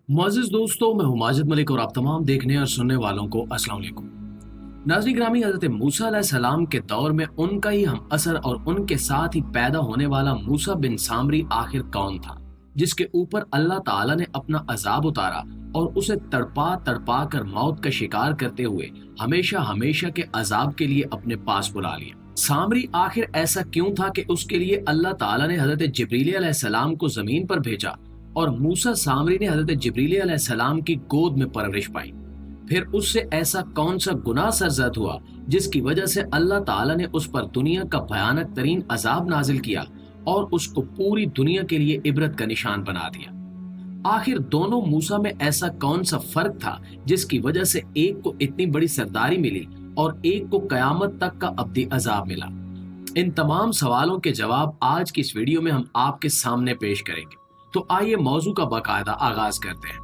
मुअज़्ज़िज़ दोस्तों, मैं हूं माजिद मलिक और आप तमाम देखने और सुनने वालों को अस्सलाम वालेकुम। नाज़रीन ग्रामी, हज़रत मूसा अलैहिस्सलाम के दौर में उनका ही हम असर और उनके साथ ही पैदा होने वाला मूसा बिन सामरी आखिर कौन था जिसके ऊपर अल्लाह ताला ने अपना अजाब उतारा और उसे तड़पा तड़पा कर मौत का शिकार करते हुए हमेशा हमेशा के अजाब के लिए अपने पास बुला लिया। सामरी आखिर ऐसा क्यों था कि उसके लिए अल्लाह ताला ने हज़रत जिब्रील अलैहिस्सलाम को जमीन पर भेजा और मूसा सामरी ने हज़रत जिब्रील अलैहिस्सलाम की गोद में परवरिश पाई। फिर उससे ऐसा कौन सा गुनाह सरजद हुआ जिसकी वजह से अल्लाह ताला ने उस पर दुनिया का भयानक तरीन अजाब नाजिल किया और उसको पूरी दुनिया के लिए इबरत का निशान बना दिया। आखिर दोनों मूसा में ऐसा कौन सा फर्क था जिसकी वजह से एक को इतनी बड़ी सरदारी मिली और एक को कयामत तक का अब्दी अजाब मिला। इन तमाम सवालों के जवाब आज की इस वीडियो में हम आपके सामने पेश करेंगे। तो आइए मौजू का बाकायदा आगाज करते हैं।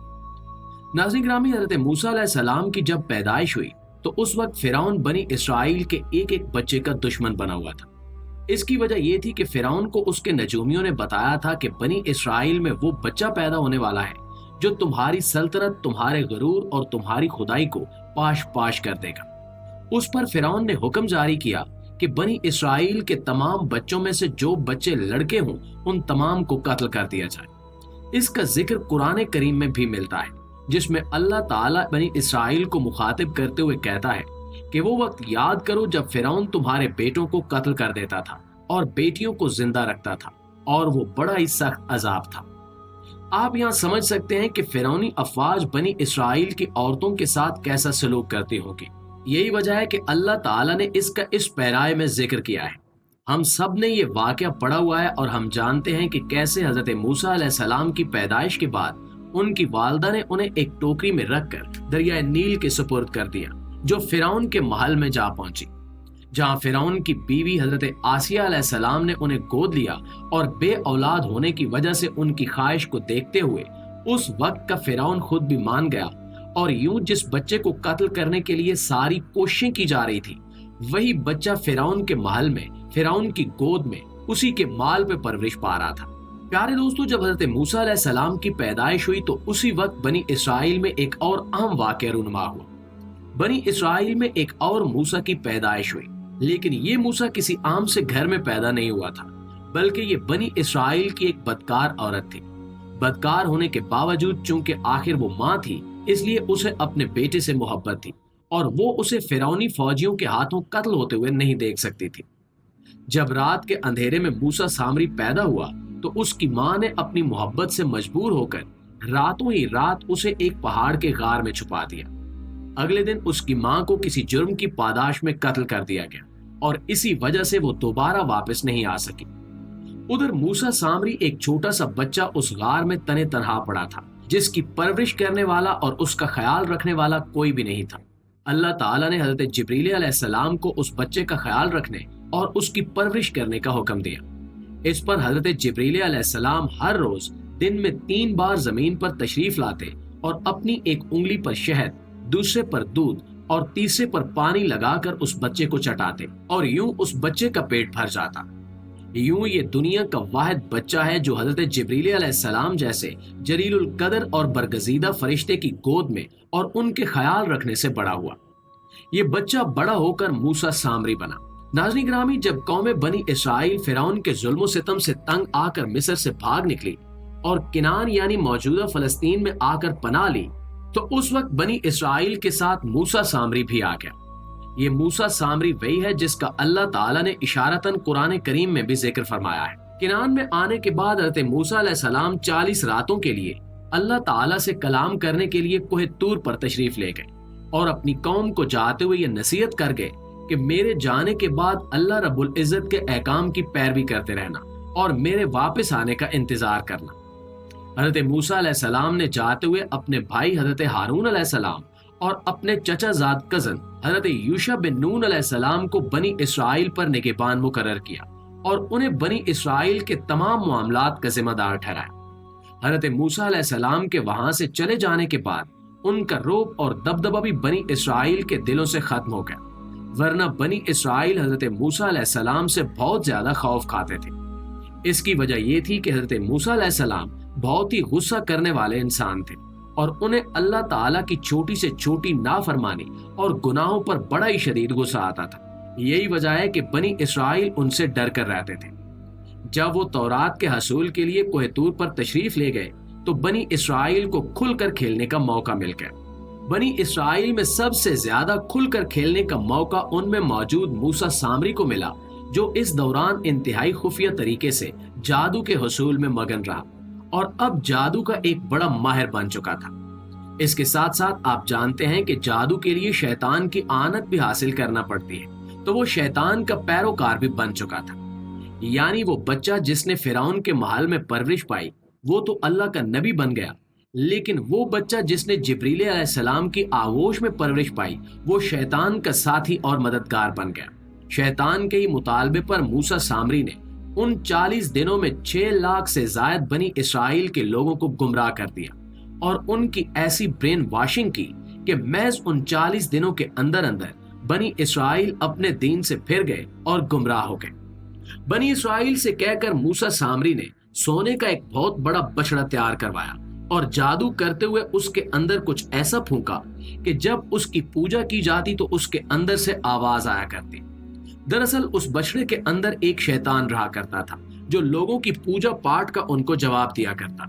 नाज़रीन ग्रामी, हज़रत मूसा अलैहिस्सलाम की जब पैदाइश हुई तो उस वक्त फिरौन बनी इसराइल के एक एक बच्चे का दुश्मन बना हुआ था। इसकी वजह यह थी कि फिरौन को उसके नजूमियों ने बताया था कि बनी इसराइल में वो बच्चा पैदा होने वाला है जो तुम्हारी सल्तनत, तुम्हारे गुरूर और तुम्हारी खुदाई को पाश पाश कर देगा। उस पर फिरौन ने हुक्म जारी किया कि बनी इसराइल के तमाम बच्चों में से जो बच्चे लड़के हों उन तमाम को कत्ल कर दिया जाए। इसका जिक्र कुरान करीम में भी मिलता है जिसमें अल्लाह ताला बनी इसराइल को मुखातिब करते हुए कहता है कि वो वक्त याद करो जब फिरौन तुम्हारे बेटों को कत्ल कर देता था और बेटियों को जिंदा रखता था और वो बड़ा ही सख्त अजाब था। आप यहाँ समझ सकते हैं कि फिरौनी अफवाज बनी इसराइल की औरतों के साथ कैसा सलूक करती होगी। यही वजह है कि अल्लाह ताला ने इसका इस पैराए में जिक्र किया है। हम सब ने ये वाकया पढ़ा हुआ है और हम जानते हैं कि कैसे हजरत मूसा अलैहिस्सलाम की पैदाइश के बाद उनकी वालदा ने उन्हें एक टोकरी में रखकर दरिया नील के सुपुर्द कर दिया जो फिरौन के महल में जा पहुंची, जहां फिरौन की बीवी हजरत आसिया अलैहिस्सलाम ने उन्हें गोद लिया और बे औलाद होने की वजह से उनकी ख्वाहिश को देखते हुए उस वक्त का फिरौन खुद भी मान गया और यूं जिस बच्चे को कत्ल करने के लिए सारी कोशिशें की जा रही थी वही बच्चा फिरौन के महल में फिरौन की गोद में उसी के माल पे परवरिश पा रहा था। प्यारे दोस्तों, जब हजरत मूसा अलैहिस्सलाम की पैदाइश हुई तो उसी वक्त बनी इसराइल में एक और अहम वाकया रूनुमा हुआ। बनी इसराइल में एक और मूसा की पैदाइश हुई, लेकिन ये मूसा किसी आम से घर में पैदा नहीं हुआ था, बल्कि ये बनी इसराइल की एक बदकार औरत थी। बदकार होने के बावजूद चूंकि आखिर वो माँ थी इसलिए उसे अपने बेटे से मोहब्बत थी और वो उसे फिरौनी फौजियों के हाथों कत्ल होते हुए नहीं देख सकती थी। जब रात के अंधेरे में मूसा सामरी पैदा हुआ तो उसकी माँ ने अपनी मोहब्बत से मजबूर होकर रातों ही रात उसे एक पहाड़ के गार में छुपा दिया। अगले दिन उसकी माँ को किसी जुर्म की पादाश में कत्ल कर दिया गया और इसी वजह से वो दोबारा वापस नहीं आ सकी। उधर मूसा सामरी एक छोटा सा बच्चा उस गार में तने तनहा पड़ा था जिसकी परवरिश करने वाला और उसका ख्याल रखने वाला कोई भी नहीं था। अल्लाह ताला ने हजरत जिब्रील अलैहिस्सलाम को उस बच्चे का ख्याल रखने और उसकी परवरिश करने का हुक्म दिया। इस पर हजरत जिब्रील अलैहिस्सलाम हर रोज दिन में 3 बार जमीन पर तशरीफ लाते और अपनी एक उंगली पर शहद, दूसरे पर दूध और तीसरे पर पानी लगाकर उस बच्चे को चटाते और यूं उस बच्चे का पेट भर जाता। यूं ये दुनिया का वाहिद बच्चा है जो हजरत जिब्रील अलैहिस्सलाम जैसे जलीलुल कदर और बरगजीदा फरिश्ते की गोद में और उनके ख्याल रखने से बड़ा हुआ। ये बच्चा बड़ा होकर मूसा सामरी बना। नाज़रीन ग्रामी, जब कौम बनी इसराइल फिरौन के जुल्म सितम से तंग आकर मिस्र से भाग निकली और किनान यानी मौजूदा फलस्तीन में आकर पनाह ली तो उस वक्त बनी इसराइल के साथ मूसा सामरी भी आ गया। ये मूसा सामरी वही है जिसका अल्लाह ताला ने इशारतन कुरान करीम में भी जिक्र फरमाया है। किनान में आने के बाद हज़रत मूसा अलैहिस्सलाम 40 रातों के लिए अल्लाह ताला से कलाम करने के लिए कोहे तूर पर तशरीफ ले गए और अपनी कौम को जाते हुए ये नसीहत कर गए कि मेरे जाने के बाद अल्लाह रब्बुल इज्जत के अहकाम की पैरवी करते रहना और मेरे वापस आने का इंतजार करना। हजरत मूसा अलैहिस्सलाम ने जाते हुए अपने भाई हजरत हारून अलैहिस्सलाम और अपने चचा जाद कजन हजरत यूशा बिन नून अलैहिस्सलाम को बनी इसराइल पर निगहबान मुकर्रर किया और उन्हें बनी इसराइल के तमाम मामलात का जिम्मेदार ठहराया। हजरत मूसा अलैहिस्सलाम के वहां से चले जाने के बाद उनका रोब और दबदबा भी बनी इसराइल के दिलों से खत्म हो गया, वरना बनी इसराइल हजरत मूसा अलैहिस्सलाम से बहुत ज्यादा खौफ खाते थे। इसकी वजह यह थी कि हजरत मूसा अलैहिस्सलाम बहुत ही गुस्सा करने वाले इंसान थे اور انہیں اللہ تعالیٰ کی چھوٹی سے چھوٹی نافرمانی اور گناہوں پر بڑا ہی شدید غصہ آتا تھا۔ یہی وجہ ہے کہ بنی اسرائیل ان سے ڈر کر رہتے تھے۔ جب وہ تورات کے حصول کے لیے کوہ طور پر تشریف لے گئے تو بنی اسرائیل کو کھل کر کھیلنے کا موقع مل گیا۔ بنی اسرائیل میں سب سے زیادہ کھل کر کھیلنے کا موقع ان میں موجود موسیٰ سامری کو ملا، جو اس دوران انتہائی خفیہ طریقے سے جادو کے حصول میں مگن رہا اور اب جادو کا ایک بڑا ماہر بن چکا تھا۔ اس کے ساتھ ساتھ آپ جانتے ہیں کہ جادو کے لیے شیطان کی آنت بھی حاصل کرنا پڑتی ہے، تو وہ شیطان کا پیروکار بھی بن چکا تھا۔ یعنی وہ بچہ جس نے فرعون کے محل میں پرورش پائی وہ تو اللہ کا نبی بن گیا، لیکن وہ بچہ جس نے جبریل علیہ السلام کی آغوش میں پرورش پائی وہ شیطان کا ساتھی اور مددگار بن گیا۔ شیطان کے ہی مطالبے پر موسیٰ سامری نے ان 40 دنوں میں 6 لاکھ سے زائد بنی اسرائیل کے لوگوں کو گمراہ کر دیا اور ان کی ایسی برین واشنگ کی کہ محض ان 40 دنوں کے اندر بنی اسرائیل اپنے دین سے پھر گئے اور گمراہ ہو گئے۔ بنی اسرائیل سے کہہ کر موسیٰ سامری نے سونے کا ایک بہت بڑا بچڑا تیار کروایا اور جادو کرتے ہوئے اس کے اندر کچھ ایسا پھونکا کہ جب اس کی پوجا کی جاتی تو اس کے اندر سے آواز آیا کرتی۔ دراصل اس بچڑے کے اندر ایک شیطان رہا کرتا تھا جو لوگوں کی پوجا پاٹ کا ان کو جواب دیا کرتا۔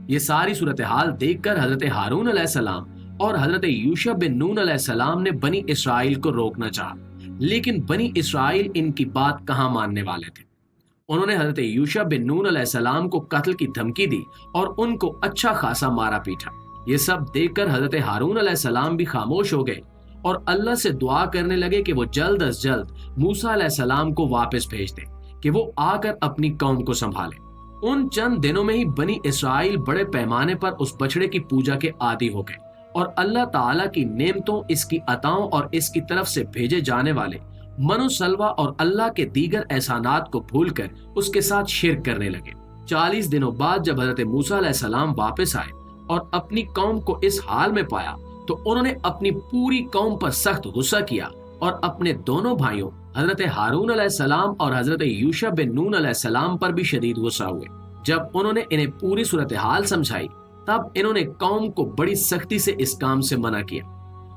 یہ ساری صورتحال دیکھ کر حضرت ہارون علیہ السلام اور حضرت یوشع بن نون علیہ السلام نے بنی اسرائیل کو روکنا چاہا، لیکن بنی اسرائیل ان کی بات کہاں ماننے والے تھے۔ انہوں نے حضرت یوشع بن نون علیہ السلام کو قتل کی دھمکی دی اور ان کو اچھا خاصا مارا پیٹا۔ یہ سب دیکھ کر حضرت ہارون علیہ السلام بھی خاموش ہو گئے اور اللہ سے دعا کرنے لگے کہ وہ جلد از جلد موسیٰ علیہ السلام کو واپس بھیج دے کہ وہ آ کر اپنی قوم کو سنبھالے۔ ان چند دنوں میں ہی بنی اسرائیل بڑے پیمانے پر اس بچڑے کی پوجا کے عادی ہو گئے اور اللہ تعالیٰ کی نعمتوں، اس کی عطاؤں اور اس کی طرف سے بھیجے جانے والے من و سلوہ اور اللہ کے دیگر احسانات کو بھول کر اس کے ساتھ شرک کرنے لگے۔ 40 دنوں بعد جب حضرت موسیٰ علیہ السلام واپس آئے اور اپنی قوم کو اس حال میں پایا تو انہوں نے اپنی پوری قوم پر سخت غصہ کیا اور اپنے دونوں بھائیوں حضرت ہارون علیہ السلام اور حضرت یوشع بن نون علیہ السلام پر بھی شدید غصہ ہوئے۔ جب انہوں نے انہیں پوری صورتحال سمجھائی تب انہوں نے قوم کو بڑی سختی سے اس کام سے منع کیا۔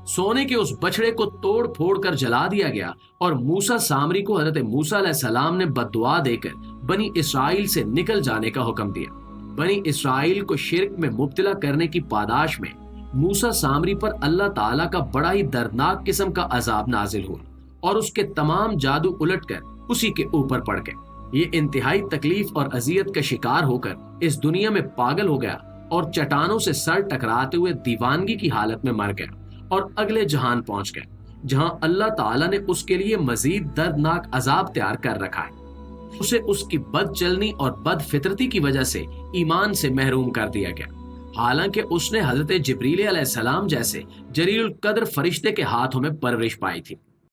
سونے کے اس بچڑے کو توڑ پھوڑ کر جلا دیا گیا اور موسیٰ سامری کو حضرت موسیٰ علیہ السلام نے بد دعا دے کر بنی اسرائیل سے نکل جانے کا حکم دیا۔ بنی اسرائیل کو شرک میں مبتلا کرنے کی پاداش میں موسیٰ سامری پر اللہ تعالیٰ کا بڑا ہی دردناک قسم کا عذاب نازل ہوا اور اس کے تمام جادو الٹ کر اسی کے اوپر پڑ گئے۔ یہ انتہائی تکلیف اور اذیت کا شکار ہو کر اس دنیا میں پاگل ہو گیا اور چٹانوں سے سر ٹکراتے ہوئے دیوانگی کی حالت میں مر گیا اور اگلے جہان پہنچ گئے، جہاں اللہ تعالیٰ نے اس کے لیے مزید دردناک عذاب تیار کر رکھا ہے۔ اسے اس کی بد چلنی اور بد فطرتی کی وجہ سے ایمان سے محروم کر دیا گیا، حالانکہ اس نے حضرت جبریل علیہ السلام جیسے جلیل القدر فرشتے کے ہاتھوں میں پرورش پائی تھی۔